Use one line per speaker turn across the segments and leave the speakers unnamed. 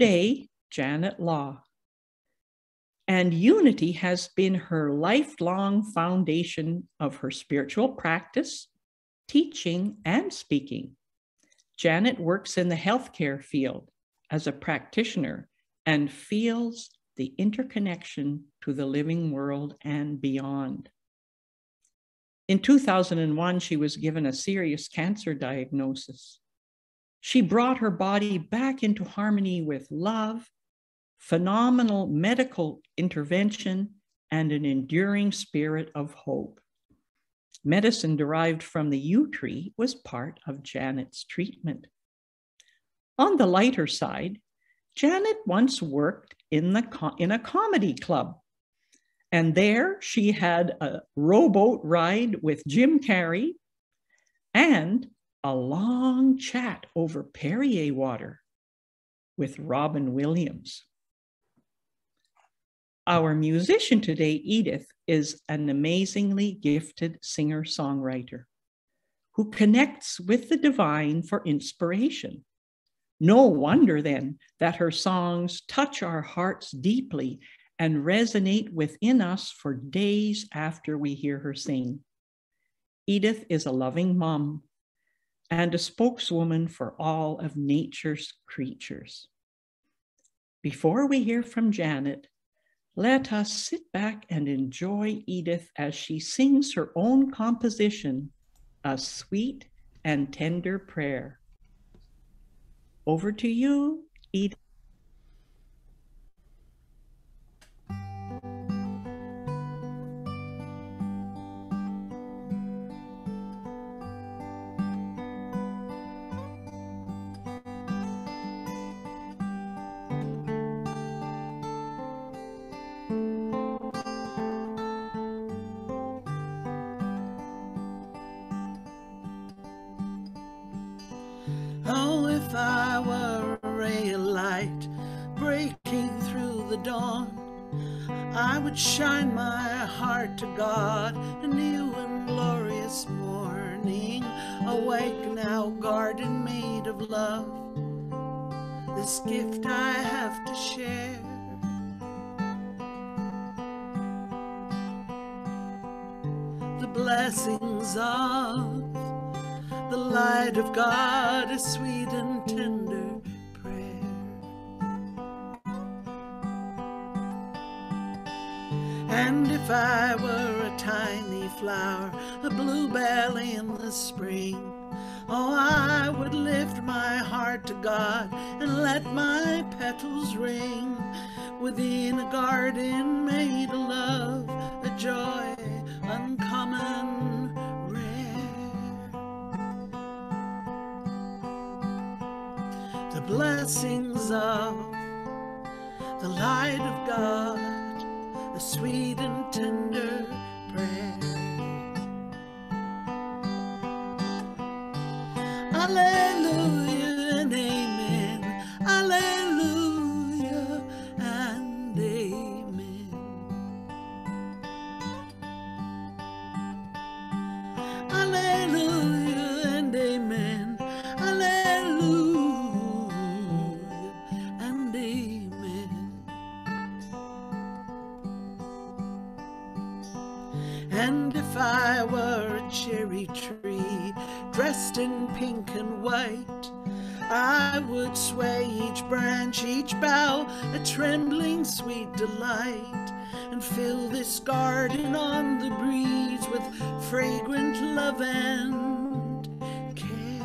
today, Janet Law. And unity has been her lifelong foundation of her spiritual practice, teaching, and speaking. Janet works in the healthcare field as a practitioner and feels the interconnection to the living world and beyond. In 2001, she was given a serious cancer diagnosis. She brought her body back into harmony with love, phenomenal medical intervention, and an enduring spirit of hope. Medicine derived from the yew tree was part of Janet's treatment. On the lighter side, Janet once worked in a comedy club, and there she had a rowboat ride with Jim Carrey and a long chat over Perrier water with Robin Williams. Our musician today, Edith, is an amazingly gifted singer-songwriter who connects with the divine for inspiration. No wonder then that her songs touch our hearts deeply and resonate within us for days after we hear her sing. Edith is a loving mom and a spokeswoman for all of nature's creatures. Before we hear from Janet, let us sit back and enjoy Edith as she sings her own composition, A Sweet and Tender Prayer. Over to you, Edith.
Oh, if I were a ray of light breaking through the dawn, I would shine my heart to God, a new and glorious morning. Awake now, garden made of love, this gift I have to share. The blessings of the light of God, a sweet and tender prayer. And if I were a tiny flower, a bluebell in the spring, oh, I would lift my heart to God and let my petals ring within a garden made of love, a joy uncommon, rare. The blessings of the light of God, a sweet and tender prayer. Alleluia and amen, alleluia and amen. Alleluia and amen, alleluia and amen. And if I were a cherry tree dressed in pink and white, I would sway each branch, each bough, a trembling sweet delight, and fill this garden on the breeze with fragrant love and care.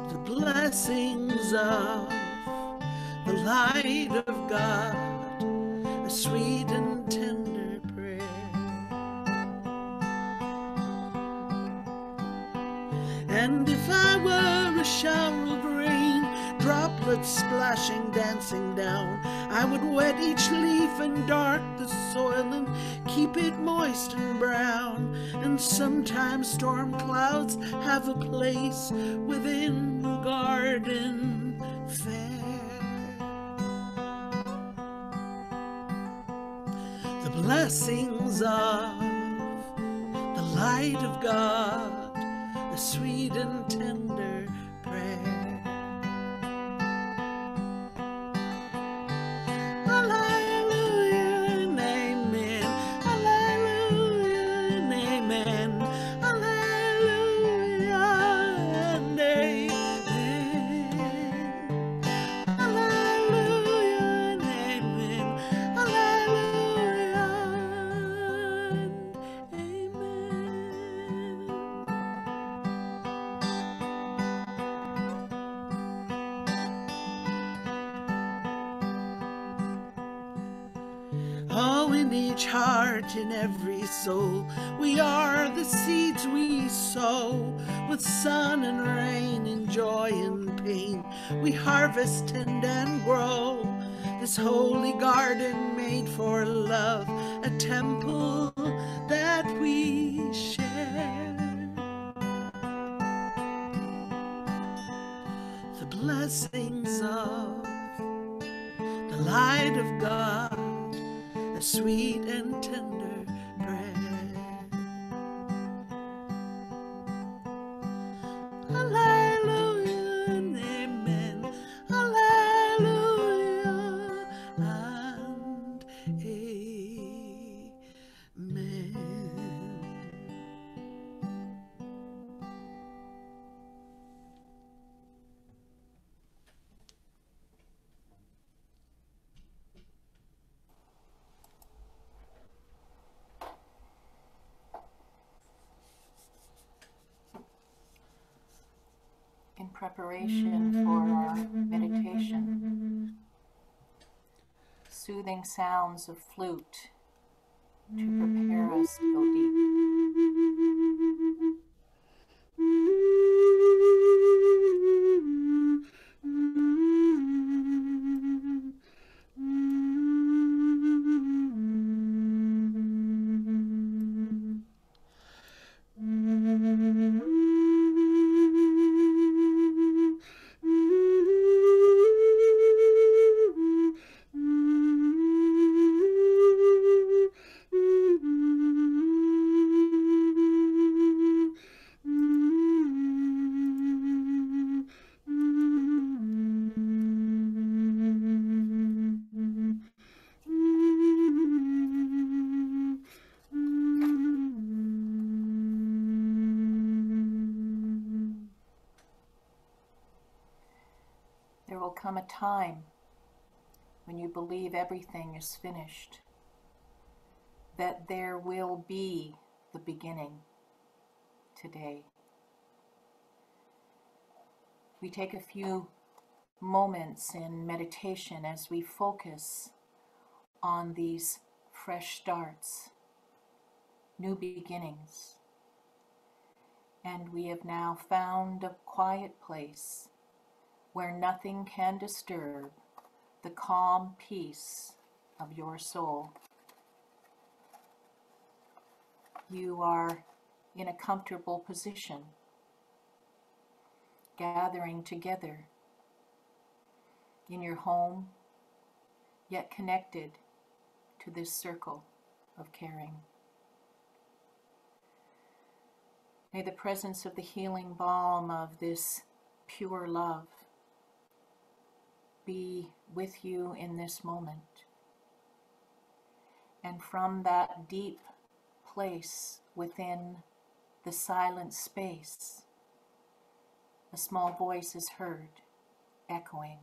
The blessings of the light of God, a sweet and tender prayer. And if I were a shower of rain, droplets splashing, dancing down, I would wet each leaf and dart the soil and keep it moist and brown. And sometimes storm clouds have a place within the garden fair. The blessings of the light of God, a sweet and tender in each heart, in every soul. We are the seeds we sow, with sun and rain, in joy and pain. We harvest, tend, and grow this holy garden made for love, a temple that we share. The blessings of the light of God, a sweet and tender bread. Hallelujah and amen. Hallelujah and amen.
In preparation for our meditation, soothing sounds of flute to prepare us to go deep. There will come a time when you believe everything is finished, that there will be the beginning today. We take a few moments in meditation as we focus on these fresh starts, new beginnings. And we have now found a quiet place where nothing can disturb the calm peace of your soul. You are in a comfortable position, gathering together in your home, yet connected to this circle of caring. May the presence of the healing balm of this pure love be with you in this moment. And from that deep place within the silent space, a small voice is heard, echoing.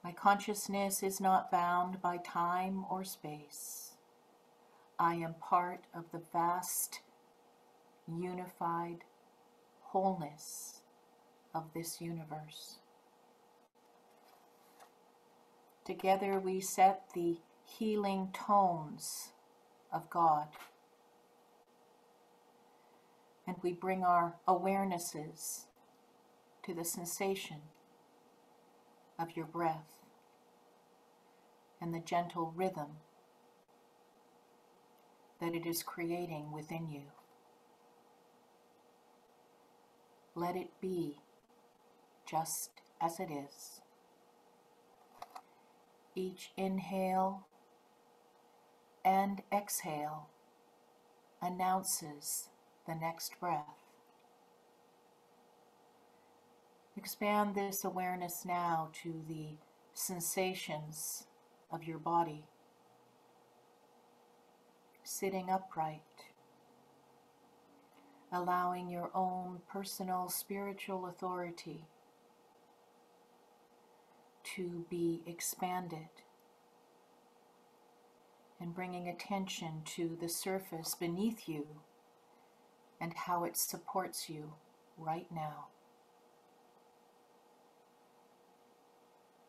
My consciousness is not bound by time or space. I am part of the vast, unified wholeness of this universe. Together we set the healing tones of God, and we bring our awarenesses to the sensation of your breath and the gentle rhythm that it is creating within you. Let it be just as it is. Each inhale and exhale announces the next breath. Expand this awareness now to the sensations of your body. Sitting upright, allowing your own personal spiritual authority to be expanded, and bringing attention to the surface beneath you and how it supports you right now.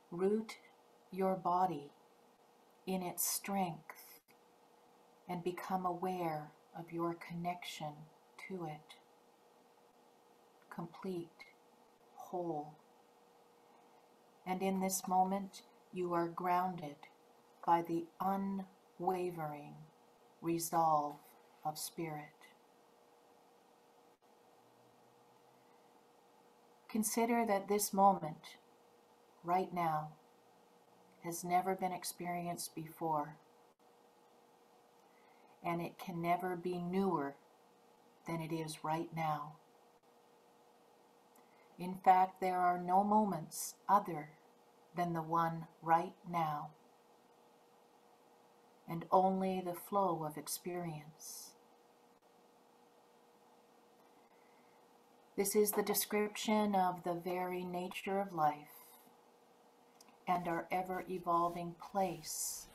Root your body in its strength and become aware of your connection to it, complete, whole. And in this moment, you are grounded by the unwavering resolve of spirit. Consider that this moment, right now, has never been experienced before, and it can never be newer than it is right now. In fact, there are no moments other than the one right now, and only the flow of experience. This is the description of the very nature of life and our ever-evolving place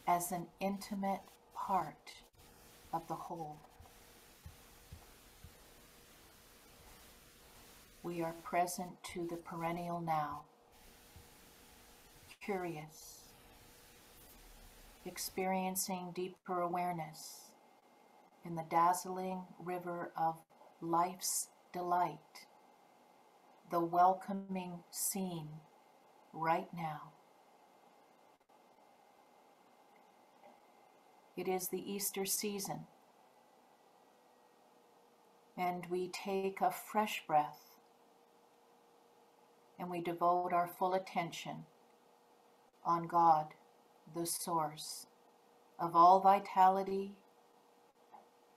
as an intimate part of the whole. We are present to the perennial now, curious, experiencing deeper awareness in the dazzling river of life's delight, the welcoming scene right now. It is the Easter season, and we take a fresh breath and we devote our full attention on God, the source of all vitality,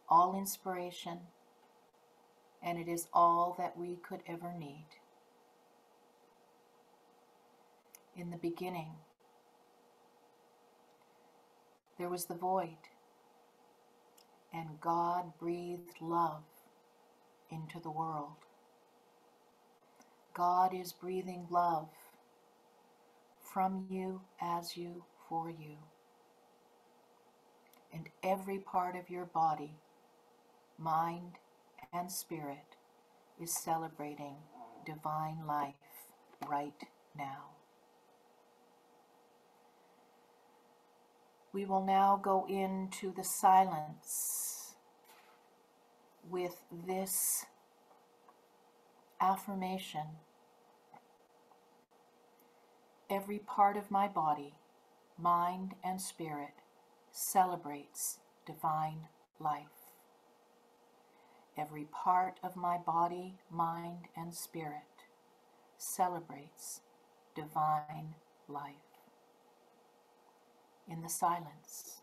all inspiration, and it is all that we could ever need. In the beginning, there was the void, and God breathed love into the world. God is breathing love from you, as you, for you. And every part of your body, mind, and spirit is celebrating divine life right now. We will now go into the silence with this affirmation. Every part of my body, mind, and spirit celebrates divine life. Every part of my body, mind, and spirit celebrates divine life. In the silence,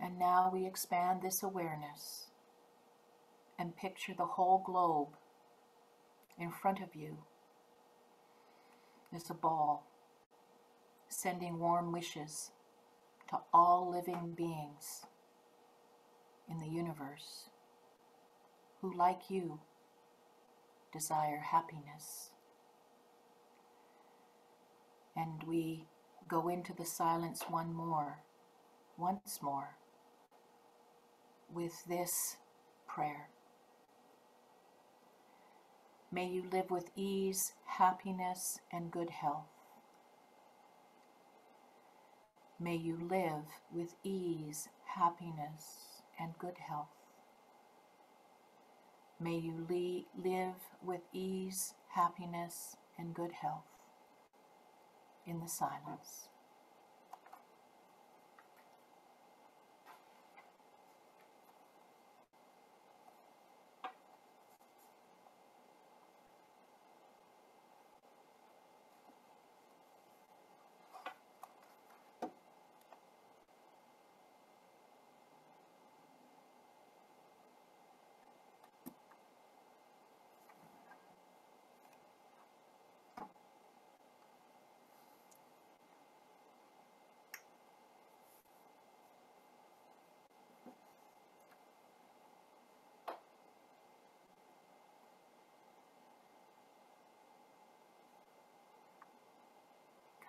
and now we expand this awareness and picture the whole globe in front of you as a ball, sending warm wishes to all living beings in the universe who, like you, desire happiness. And we go into the silence once more, with this prayer. May you live with ease, happiness, and good health. May you live with ease, happiness, and good health. May you live with ease, happiness, and good health in the silence.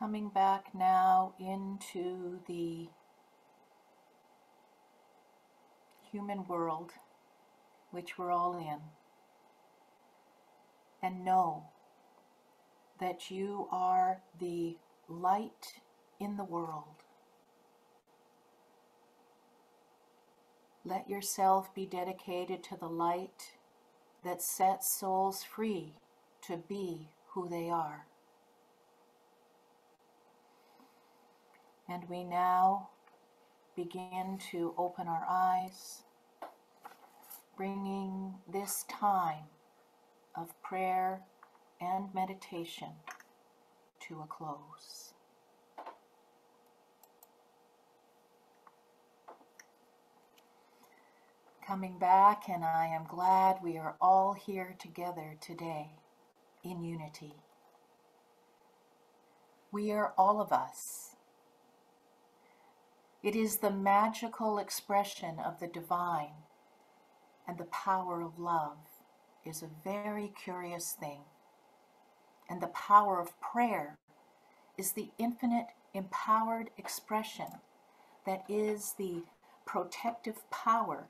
Coming back now into the human world, which we're all in, and know that you are the light in the world. Let yourself be dedicated to the light that sets souls free to be who they are. And we now begin to open our eyes, bringing this time of prayer and meditation to a close. Coming back, and I am glad we are all here together today in unity. We are all of us. It is the magical expression of the divine, and the power of love is a very curious thing. And the power of prayer is the infinite empowered expression that is the protective power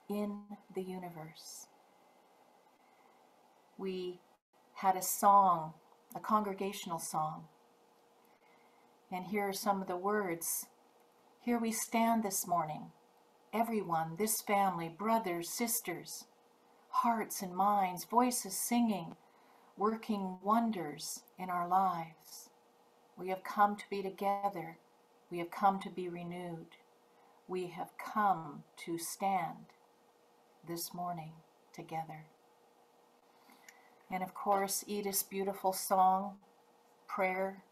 in the universe. We had a song, a congregational song, and here are some of the words. Here we stand this morning, everyone, this family, brothers, sisters, hearts and minds, voices singing, working wonders in our lives. We have come to be together. We have come to be renewed. We have come to stand this morning together. And of course, Edith's beautiful song, Prayer,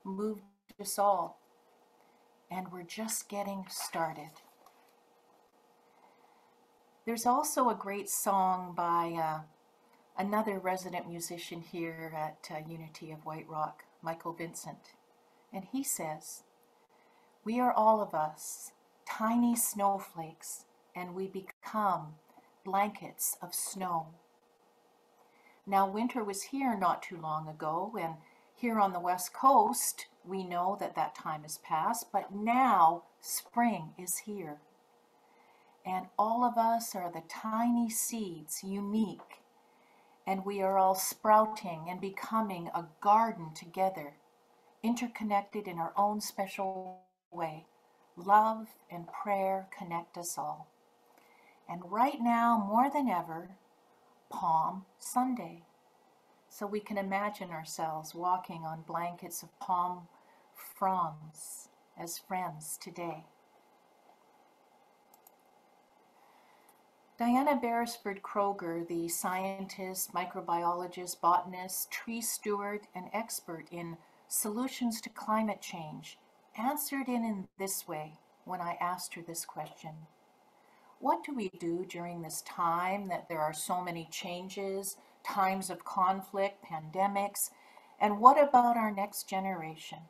moved us all. And we're just getting started. There's also a great song by another resident musician here at Unity of White Rock, Michael Vincent. And he says, "We are all of us tiny snowflakes, and we become blankets of snow." Now, winter was here not too long ago, and here on the West Coast, we know that that time has passed, but now spring is here. And all of us are the tiny seeds, unique, and we are all sprouting and becoming a garden together, interconnected in our own special way. Love and prayer connect us all. And right now, more than ever, Palm Sunday. So we can imagine ourselves walking on blankets of palm fronds as friends today. Diana Beresford Kroger, the scientist, microbiologist, botanist, tree steward, and expert in solutions to climate change, answered in this way when I asked her this question. What do we do during this time that there are so many changes, times of conflict, pandemics, and what about our next generation?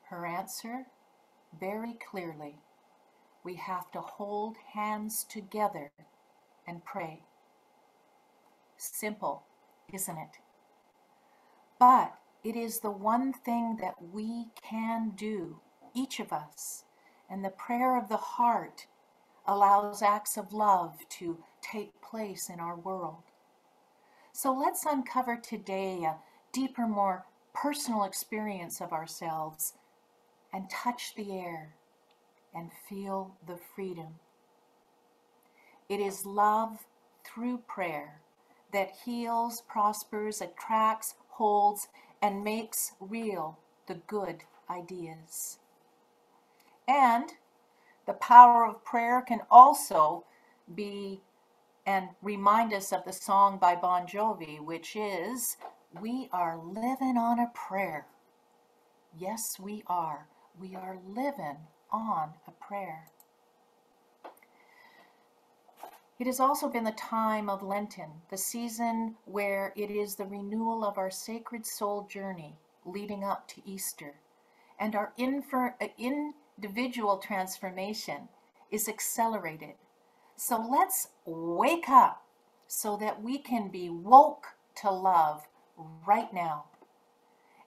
Her answer, very clearly, we have to hold hands together and pray. Simple, isn't it? But it is the one thing that we can do, each of us, and the prayer of the heart allows acts of love to take place in our world. So let's uncover today a deeper, more personal experience of ourselves and touch the air and feel the freedom. It is love through prayer that heals, prospers, attracts, holds, and makes real the good ideas. And the power of prayer can also be and remind us of the song by Bon Jovi, which is, "We are living on a prayer." Yes, we are. We are living on a prayer. It has also been the time of Lenten, the season where it is the renewal of our sacred soul journey leading up to Easter. And our individual transformation is accelerated. So let's wake up so that we can be woke to love right now.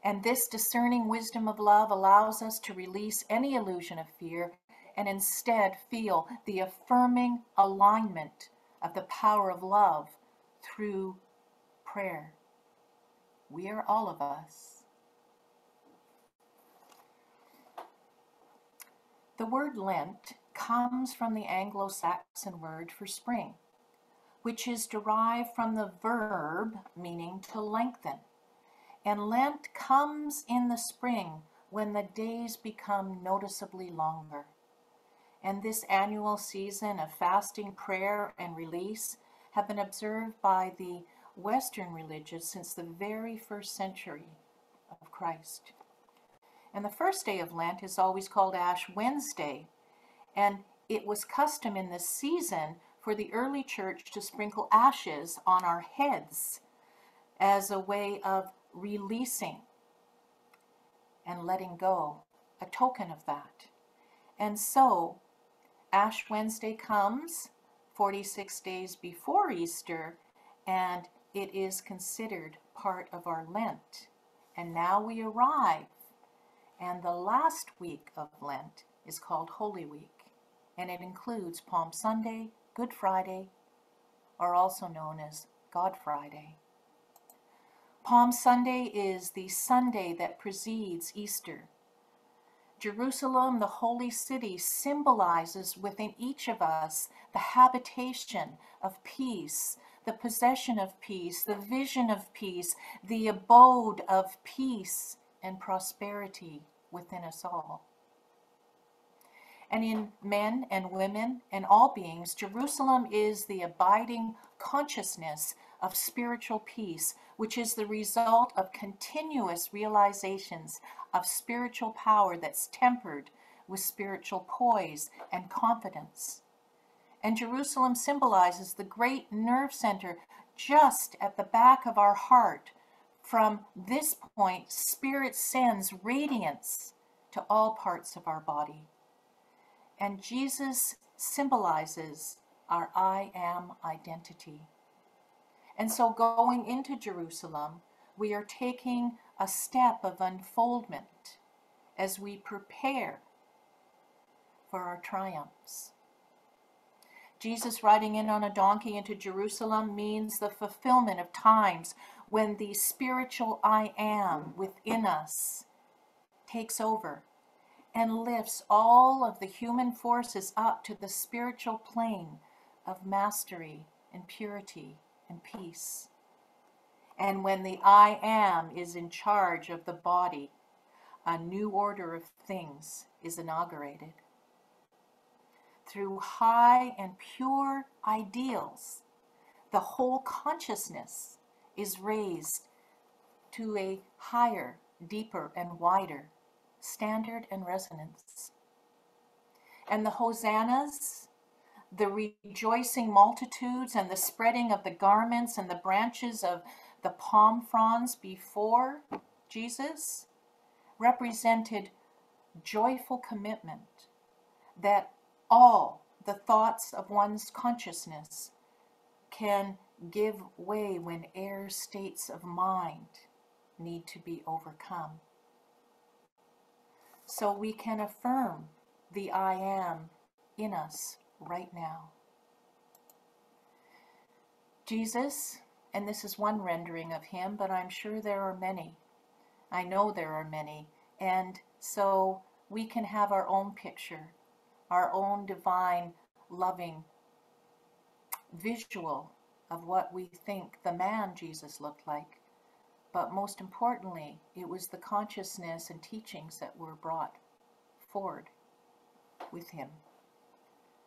And this discerning wisdom of love allows us to release any illusion of fear and instead feel the affirming alignment of the power of love through prayer. We are all of us. The word Lent comes from the Anglo-Saxon word for spring, which is derived from the verb meaning to lengthen. And Lent comes in the spring when the days become noticeably longer. And this annual season of fasting, prayer, and release have been observed by the Western religions since the very first century of Christ. And the first day of Lent is always called Ash Wednesday, and it was custom in this season for the early church to sprinkle ashes on our heads as a way of releasing and letting go, a token of that. And so Ash Wednesday comes 46 days before Easter, and it is considered part of our Lent. And now we arrive, and the last week of Lent is called Holy Week, and it includes Palm Sunday, Good Friday, or also known as God Friday. Palm Sunday is the Sunday that precedes Easter. Jerusalem, the holy city, symbolizes within each of us the habitation of peace, the possession of peace, the vision of peace, the abode of peace and prosperity within us all. And in men and women and all beings, Jerusalem is the abiding consciousness of spiritual peace, which is the result of continuous realizations of spiritual power that's tempered with spiritual poise and confidence. And Jerusalem symbolizes the great nerve center just at the back of our heart. From this point, Spirit sends radiance to all parts of our body. And Jesus symbolizes our I am identity. And so going into Jerusalem, we are taking a step of unfoldment as we prepare for our triumphs. Jesus riding in on a donkey into Jerusalem means the fulfillment of times when the spiritual I am within us takes over and lifts all of the human forces up to the spiritual plane of mastery and purity and peace. And when the I am is in charge of the body, a new order of things is inaugurated. Through high and pure ideals, the whole consciousness is raised to a higher, deeper, and wider standard and resonance. And the hosannas, the rejoicing multitudes, and the spreading of the garments and the branches of the palm fronds before Jesus represented joyful commitment that all the thoughts of one's consciousness can give way when error states of mind need to be overcome. So we can affirm the I am in us right now. Jesus, and this is one rendering of him, but I'm sure there are many. I know there are many. And so we can have our own picture, our own divine, loving visual of what we think the man Jesus looked like. But most importantly, it was the consciousness and teachings that were brought forward with him.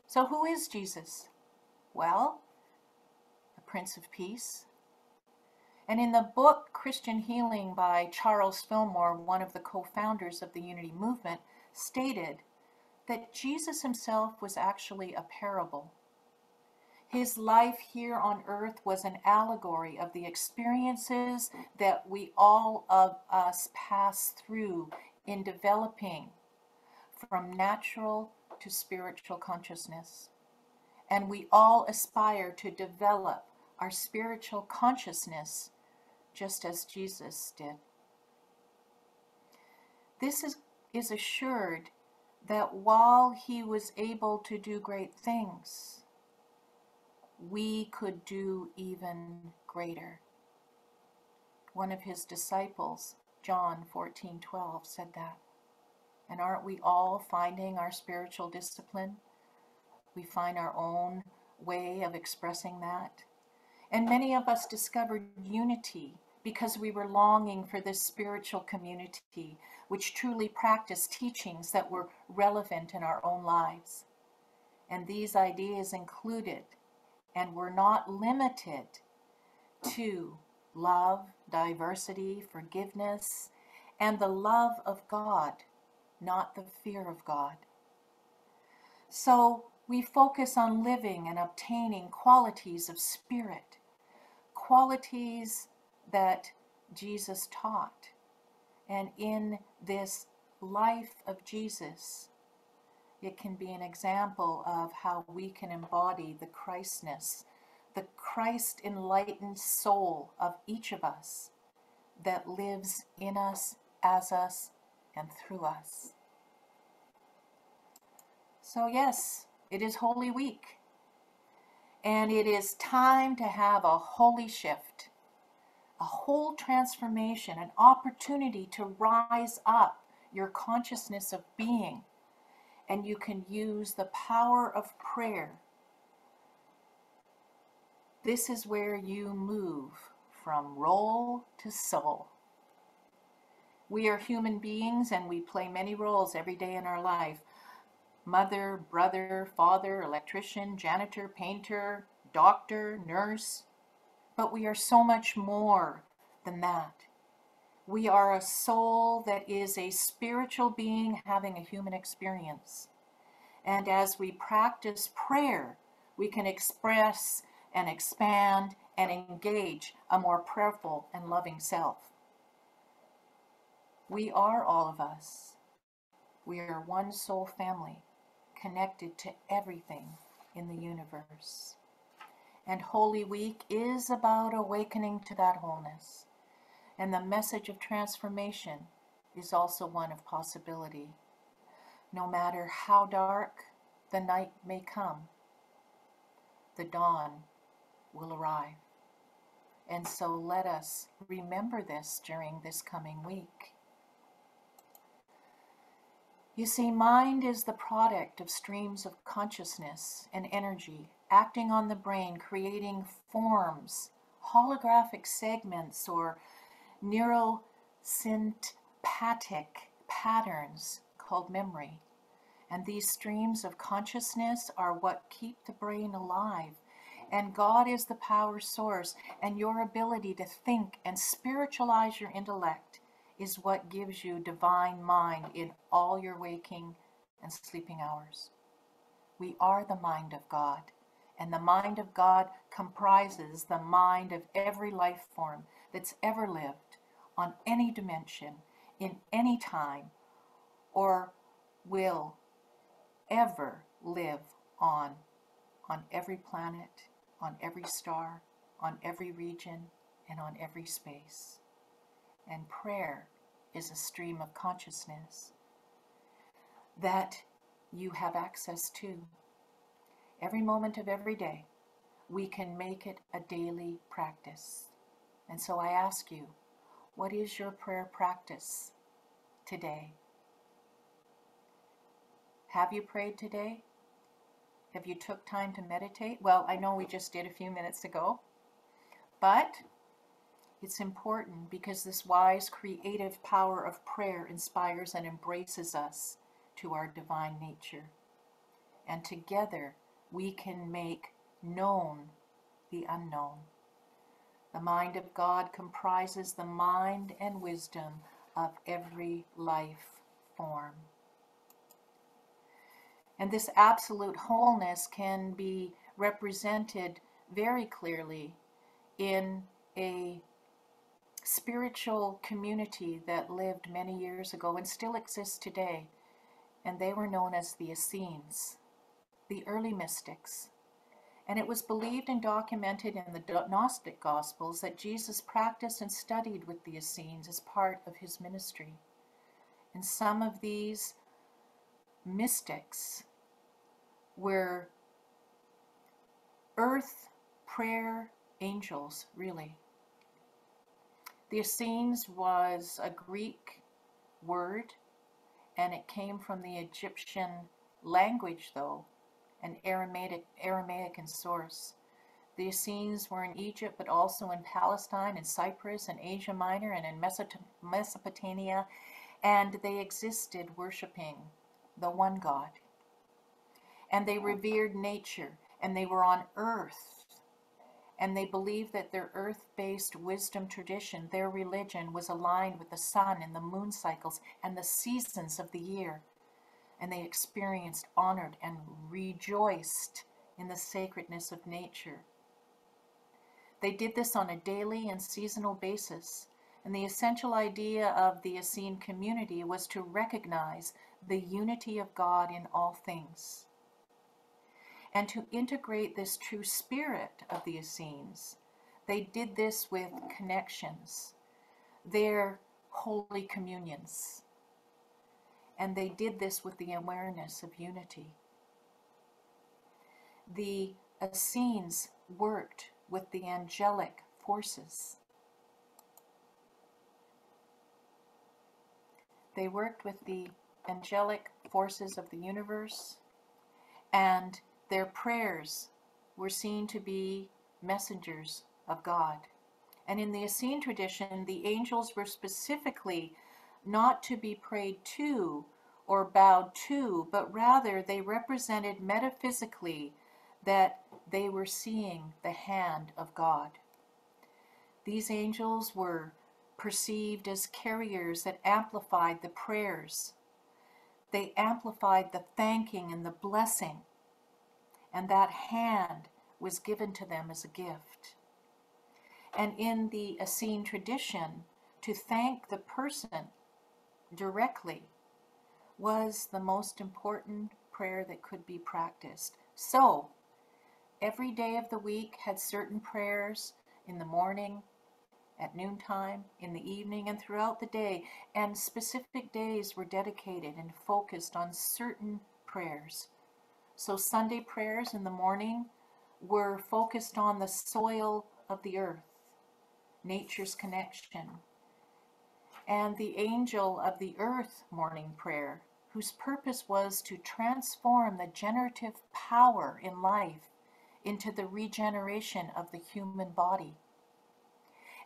So who is Jesus? Well, the Prince of Peace. And in the book Christian Healing by Charles Fillmore, one of the co-founders of the Unity Movement, stated that Jesus himself was actually a parable. His life here on earth was an allegory of the experiences that we all of us pass through in developing from natural to spiritual consciousness. And we all aspire to develop our spiritual consciousness just as Jesus did. this is assured that while he was able to do great things, we could do even greater. One of his disciples, John 14:12, said that. And aren't we all finding our spiritual discipline? We find our own way of expressing that. And many of us discovered unity because we were longing for this spiritual community which truly practiced teachings that were relevant in our own lives. And these ideas included and were not limited to love, diversity, forgiveness, and the love of God, not the fear of God. So we focus on living and obtaining qualities of spirit, qualities that Jesus taught. And in this life of Jesus, it can be an example of how we can embody the Christness, the Christ-enlightened soul of each of us that lives in us, as us, and through us. So yes, it is Holy Week, and it is time to have a holy shift, a whole transformation, an opportunity to rise up your consciousness of being, and you can use the power of prayer. This is where you move from role to soul. We are human beings and we play many roles every day in our life. Mother, brother, father, electrician, janitor, painter, doctor, nurse. But we are so much more than that. We are a soul that is a spiritual being having a human experience. And as we practice prayer, we can express and expand and engage a more prayerful and loving self. We are all of us. We are one soul family, connected to everything in the universe. And Holy Week is about awakening to that wholeness. And the message of transformation is also one of possibility. No matter how dark the night may come, the dawn will arrive. And so let us remember this during this coming week. You see, mind is the product of streams of consciousness and energy acting on the brain, creating forms, holographic segments, or neurosympathetic patterns called memory. And these streams of consciousness are what keep the brain alive. And God is the power source, and your ability to think and spiritualize your intellect is what gives you divine mind in all your waking and sleeping hours. We are the mind of God, and the mind of God comprises the mind of every life form that's ever lived on any dimension, in any time, or will ever live on every planet, on every star, on every region, and on every space. And prayer is a stream of consciousness that you have access to. Every moment of every day, we can make it a daily practice. And so I ask you, what is your prayer practice today? Have you prayed today? Have you took time to meditate? Well, I know we just did a few minutes ago, but it's important because this wise, creative power of prayer inspires and embraces us to our divine nature. And together we can make known the unknown. The mind of God comprises the mind and wisdom of every life form. And this absolute wholeness can be represented very clearly in a spiritual community that lived many years ago and still exists today. And they were known as the Essenes, the early mystics. And it was believed and documented in the Gnostic Gospels that Jesus practiced and studied with the Essenes as part of his ministry. And some of these mystics were earth prayer angels, really. The Essenes was a Greek word, and it came from the Egyptian language, though, an Aramaic in source. The Essenes were in Egypt, but also in Palestine, in Cyprus, in Asia Minor, and in Mesopotamia, and they existed worshiping the one God. And they revered nature, and they were on earth, and they believed that their earth-based wisdom tradition, their religion, was aligned with the sun and the moon cycles and the seasons of the year. And they experienced, honored, and rejoiced in the sacredness of nature. They did this on a daily and seasonal basis, and the essential idea of the Essene community was to recognize the unity of God in all things, and to integrate this true spirit of the Essenes. They did this with connections, their holy communions, and they did this with the awareness of unity. The Essenes worked with the angelic forces. They worked with the angelic forces of the universe, and their prayers were seen to be messengers of God. And in the Essene tradition, the angels were specifically not to be prayed to or bowed to, but rather they represented metaphysically that they were seeing the hand of God. These angels were perceived as carriers that amplified the prayers. They amplified the thanking and the blessing, and that hand was given to them as a gift. And in the Essene tradition, to thank the person directly was the most important prayer that could be practiced. So, every day of the week had certain prayers in the morning, at noontime, in the evening, and throughout the day, and specific days were dedicated and focused on certain prayers. So Sunday prayers in the morning were focused on the soil of the earth, nature's connection, and the angel of the earth morning prayer, whose purpose was to transform the generative power in life into the regeneration of the human body.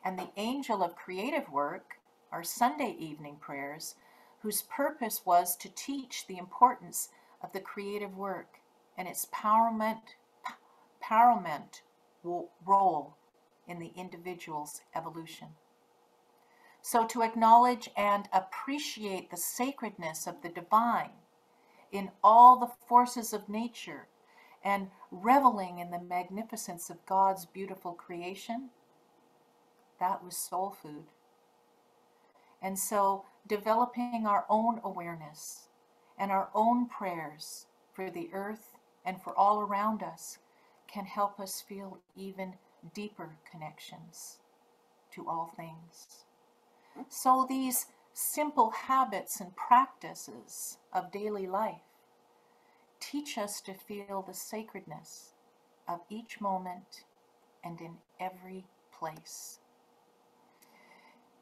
And the angel of creative work, our Sunday evening prayers, whose purpose was to teach the importance of the creative work and its empowerment role in the individual's evolution. So to acknowledge and appreciate the sacredness of the divine in all the forces of nature and reveling in the magnificence of God's beautiful creation, that was soul food. And so developing our own awareness and our own prayers for the earth and for all around us can help us feel even deeper connections to all things. So these simple habits and practices of daily life teach us to feel the sacredness of each moment and in every place.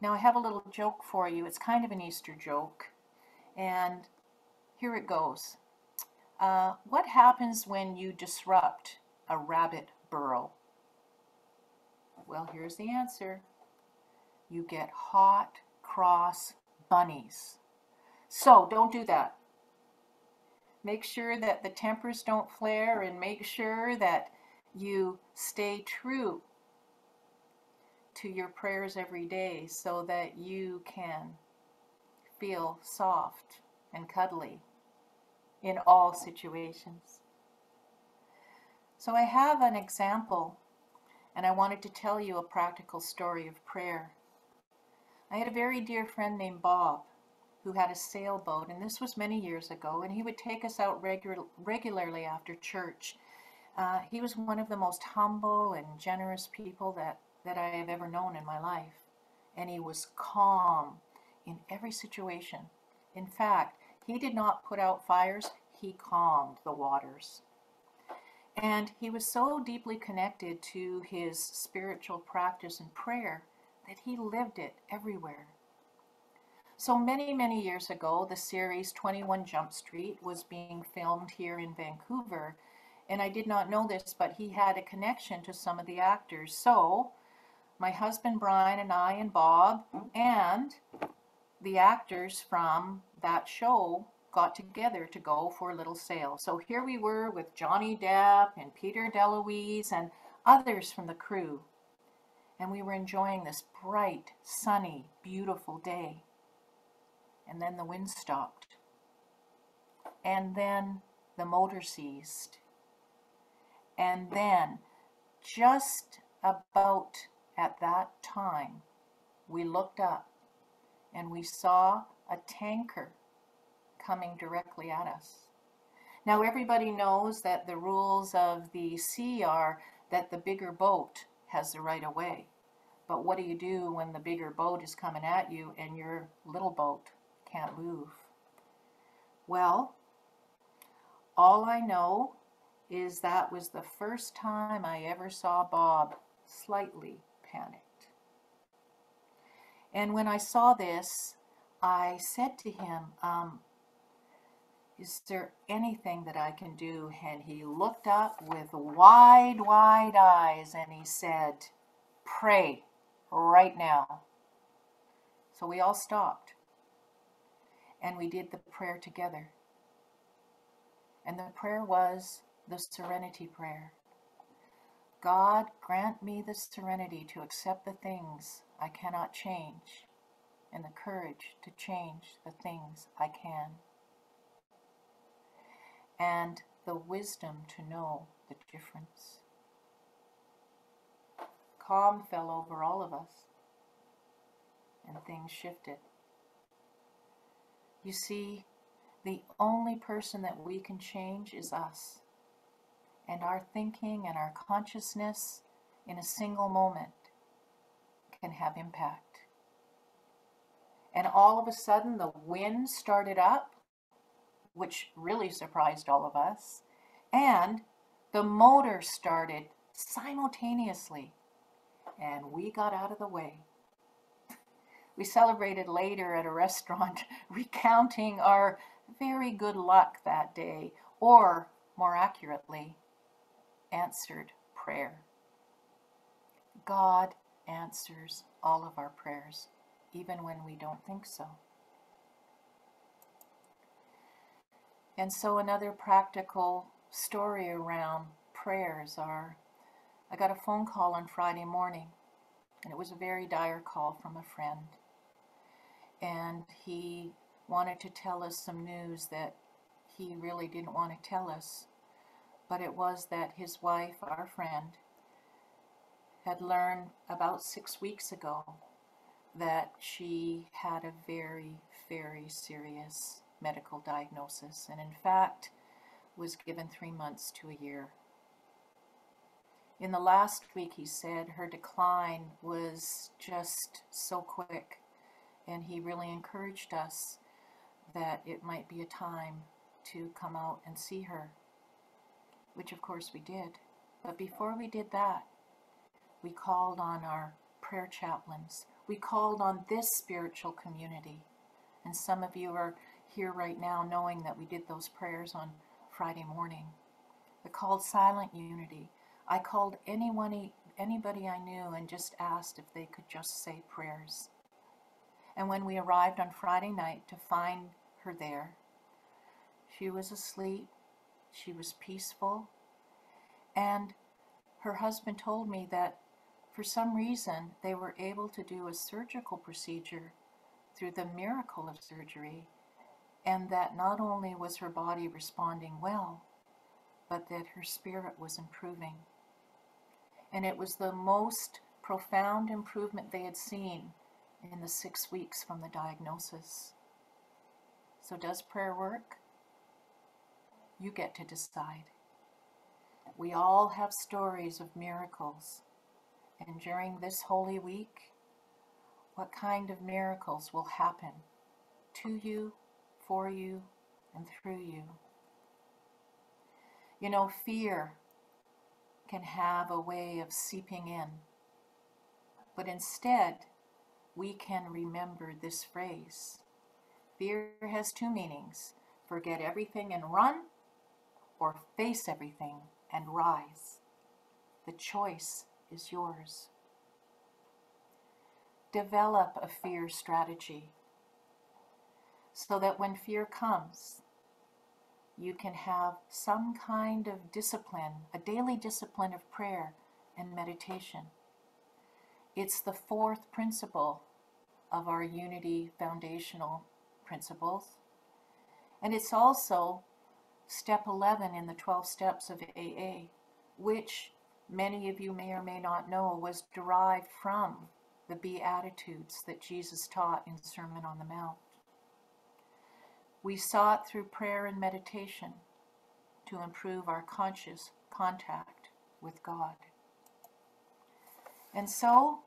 Now I have a little joke for you. It's kind of an Easter joke, and here it goes. What happens when you disrupt a rabbit burrow? Well, here's the answer. You get hot, cross bunnies. So don't do that. Make sure that the tempers don't flare, and make sure that you stay true to your prayers every day so that you can feel soft and cuddly in all situations. So I have an example, and I wanted to tell you a practical story of prayer. I had a very dear friend named Bob who had a sailboat, and this was many years ago, and he would take us out regularly after church. He was one of the most humble and generous people that I have ever known in my life, and he was calm in every situation. In fact, he did not put out fires, he calmed the waters. And he was so deeply connected to his spiritual practice and prayer that he lived it everywhere. So many, many years ago, the series 21 Jump Street was being filmed here in Vancouver. And I did not know this, but he had a connection to some of the actors. So my husband Brian and I and Bob and the actors from that show got together to go for a little sail. So here we were with Johnny Depp and Peter DeLuise and others from the crew. And we were enjoying this bright, sunny, beautiful day. And then the wind stopped. And then the motor ceased. And then, just about at that time, we looked up and we saw a tanker coming directly at us. Now everybody knows that the rules of the sea are that the bigger boat has the right of way. But what do you do when the bigger boat is coming at you and your little boat can't move? Well, all I know is that was the first time I ever saw Bob slightly panicked. And when I saw this, I said to him, is there anything that I can do? And he looked up with wide, wide eyes and he said, pray right now. So we all stopped and we did the prayer together. And the prayer was the serenity prayer. God, grant me the serenity to accept the things I cannot change and the courage to change the things I can. And the wisdom to know the difference. Calm fell over all of us and things shifted. You see, the only person that we can change is us. And our thinking and our consciousness in a single moment can have impact. And all of a sudden the wind started up, which really surprised all of us, and the motor started simultaneously, and we got out of the way. We celebrated later at a restaurant, recounting our very good luck that day, or more accurately, answered prayer. God answers all of our prayers, even when we don't think so. And so another practical story around prayers are, I got a phone call on Friday morning, and it was a very dire call from a friend. And he wanted to tell us some news that he really didn't want to tell us. But it was that his wife, our friend, had learned about 6 weeks ago that she had a very, very serious medical diagnosis, and in fact was given 3 months to a year. In the last week, he said, her decline was just so quick, and he really encouraged us that it might be a time to come out and see her, which of course we did. But before we did that, we called on our prayer chaplains. We called on this spiritual community. And some of you are here right now knowing that we did those prayers on Friday morning. We called Silent Unity. I called anybody I knew and just asked if they could just say prayers. And when we arrived on Friday night to find her there, she was asleep, she was peaceful, and her husband told me that for some reason they were able to do a surgical procedure through the miracle of surgery, and that not only was her body responding well, but that her spirit was improving. And it was the most profound improvement they had seen in the 6 weeks from the diagnosis. So does prayer work? You get to decide. We all have stories of miracles. And during this Holy Week, what kind of miracles will happen to you for you, and through you. You know, fear can have a way of seeping in, but instead, we can remember this phrase. Fear has two meanings: forget everything and run, or face everything and rise. The choice is yours. Develop a fear strategy so that when fear comes, you can have some kind of discipline, a daily discipline of prayer and meditation. It's the fourth principle of our unity foundational principles. And it's also step 11 in the 12 steps of AA, which many of you may or may not know was derived from the Beatitudes that Jesus taught in Sermon on the Mount. We sought through prayer and meditation to improve our conscious contact with God. And so,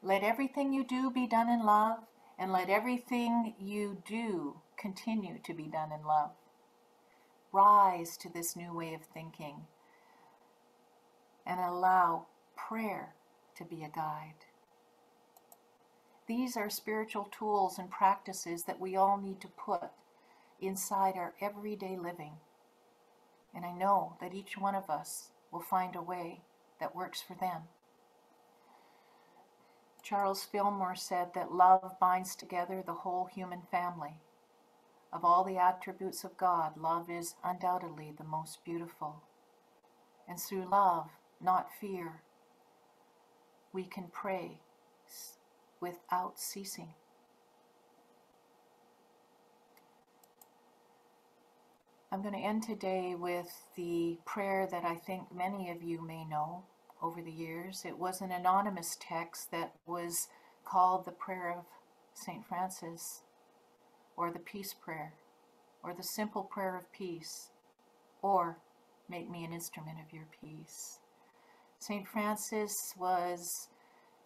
let everything you do be done in love, and let everything you do continue to be done in love. Rise to this new way of thinking and allow prayer to be a guide. These are spiritual tools and practices that we all need to put inside our everyday living. And I know that each one of us will find a way that works for them. Charles Fillmore said that love binds together the whole human family. Of all the attributes of God, love is undoubtedly the most beautiful. And through love, not fear, we can pray without ceasing. I'm going to end today with the prayer that I think many of you may know over the years. It was an anonymous text that was called the Prayer of St. Francis, or the Peace Prayer, or the Simple Prayer of Peace, or Make Me an Instrument of Your Peace. St. Francis was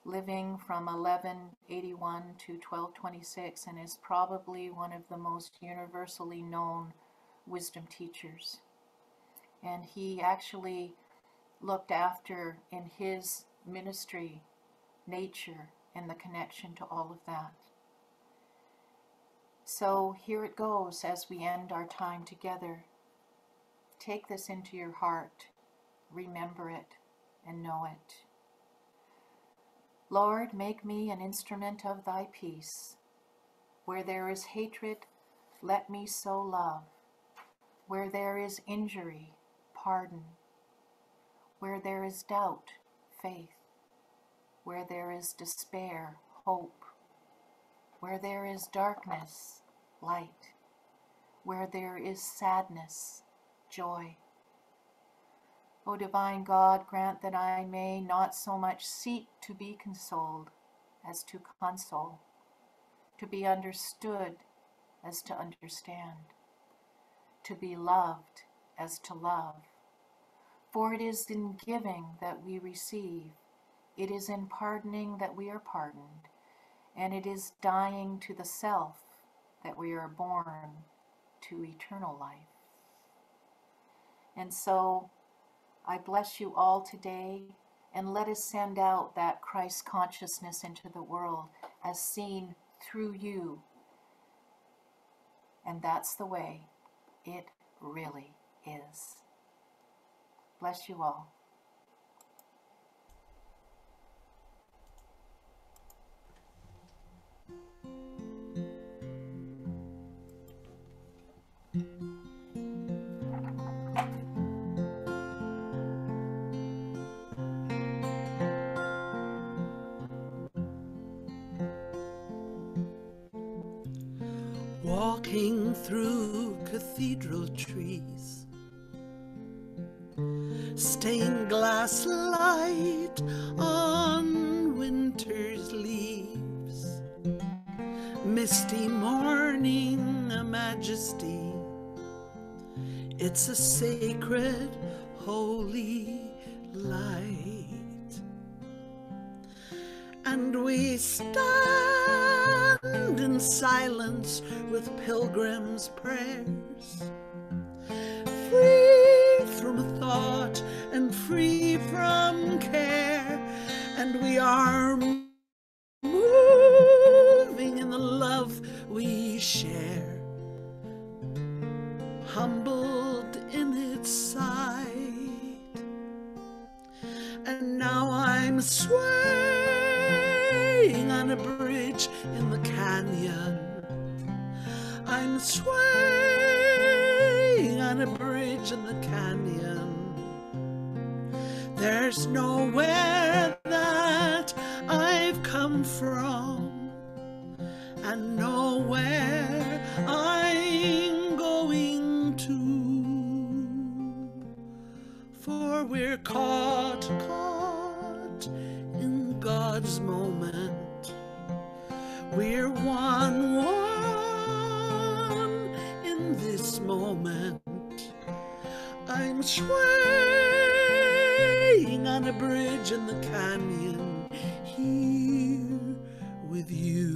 living from 1181 to 1226 and is probably one of the most universally known wisdom teachers. And he actually looked after, in his ministry, nature and the connection to all of that. So here it goes as we end our time together. Take this into your heart, remember it, and know it. Lord, make me an instrument of thy peace. Where there is hatred, let me sow love. Where there is injury, pardon. Where there is doubt, faith. Where there is despair, hope. Where there is darkness, light. Where there is sadness, joy. O divine God, grant that I may not so much seek to be consoled as to console, to be understood as to understand, to be loved as to love. For it is in giving that we receive, it is in pardoning that we are pardoned, and it is dying to the self that we are born to eternal life. And so, I bless you all today, and let us send out that Christ consciousness into the world as seen through you. And that's the way it really is. Bless you all.
Walking through cathedral trees, stained glass light on winter's leaves, misty morning, a majesty. It's a sacred, holy light. And we stand in silence with pilgrims' prayers. Free from thought and free from care, and we are moving in the love we share, humbled in its sight. And now I'm swaying on a bridge in the canyon. I'm swaying on a bridge in the canyon. There's nowhere that I've come from, and nowhere I'm going to, for we're caught in God's moment. We're one in this moment. I'm swaying on a bridge in the canyon here with you.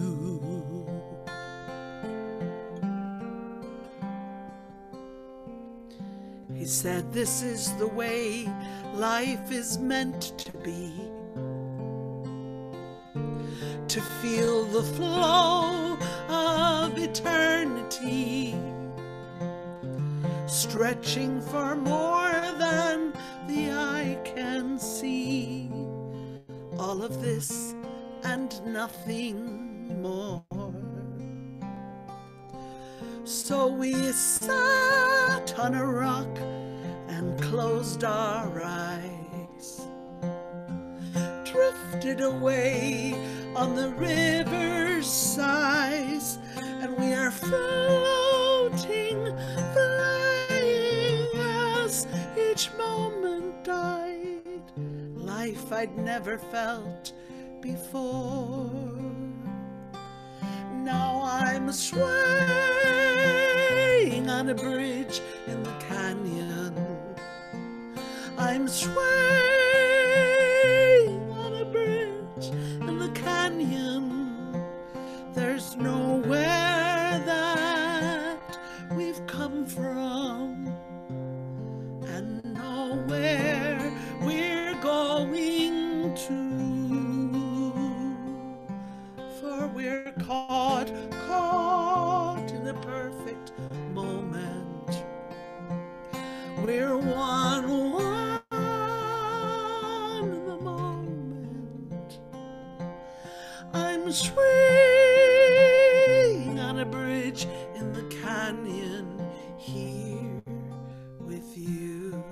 He said, this is the way life is meant to be, to feel the flow of eternity, stretching for more than the eye can see. All of this and nothing more. So we sat on a rock and closed our eyes, drifted away on the river's sighs, and we are floating, flying as each moment died. Life I'd never felt before. Now I'm swaying on a bridge in the canyon. I'm swaying on a bridge in the canyon. There's nowhere that we've come from, and nowhere we're going to, for we're caught in a perfect moment. We're one in the moment. I'm swaying on a bridge in the canyon here with you.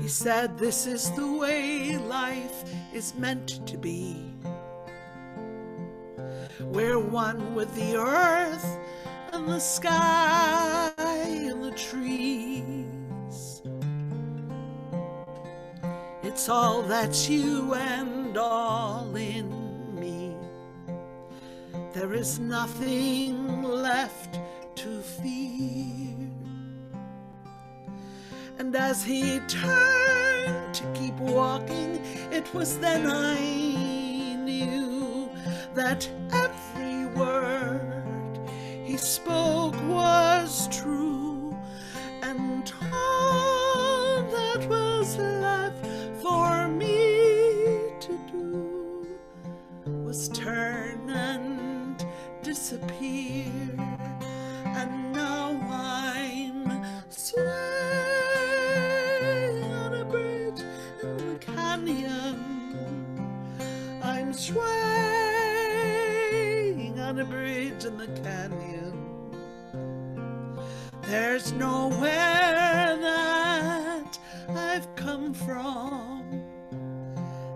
He said, this is the way life is meant to be. We're one with the earth and the sky and the trees. It's all that's you and all in me. There is nothing left to fear. And as he turned to keep walking, it was then I knew that every word he spoke was true, and all that was left for me to do was turn and disappear. And now I'm swaying on a bridge in the canyon. I'm swaying on a bridge in the canyon. There's nowhere that I've come from,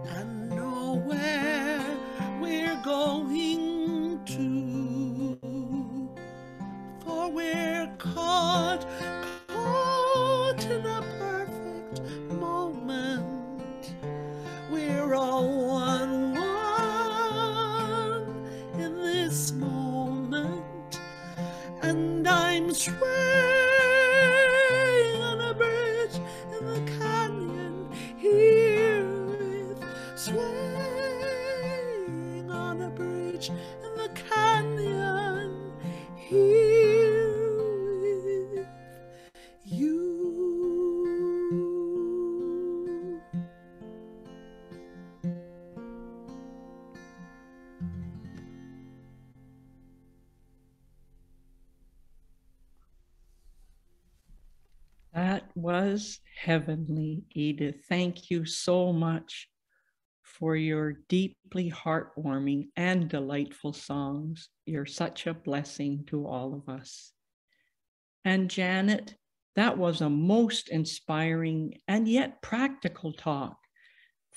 and nowhere we're going to, for we're caught in a perfect moment. We're all one in this moment, and I'm swaying on a bridge in the canyon here
That was heavenly, Edith. Thank you so much for your deeply heartwarming and delightful songs. You're such a blessing to all of us. And Janet, that was a most inspiring and yet practical talk.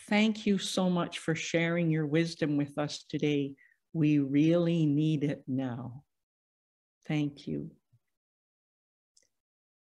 Thank you so much for sharing your wisdom with us today. We really need it now. Thank you.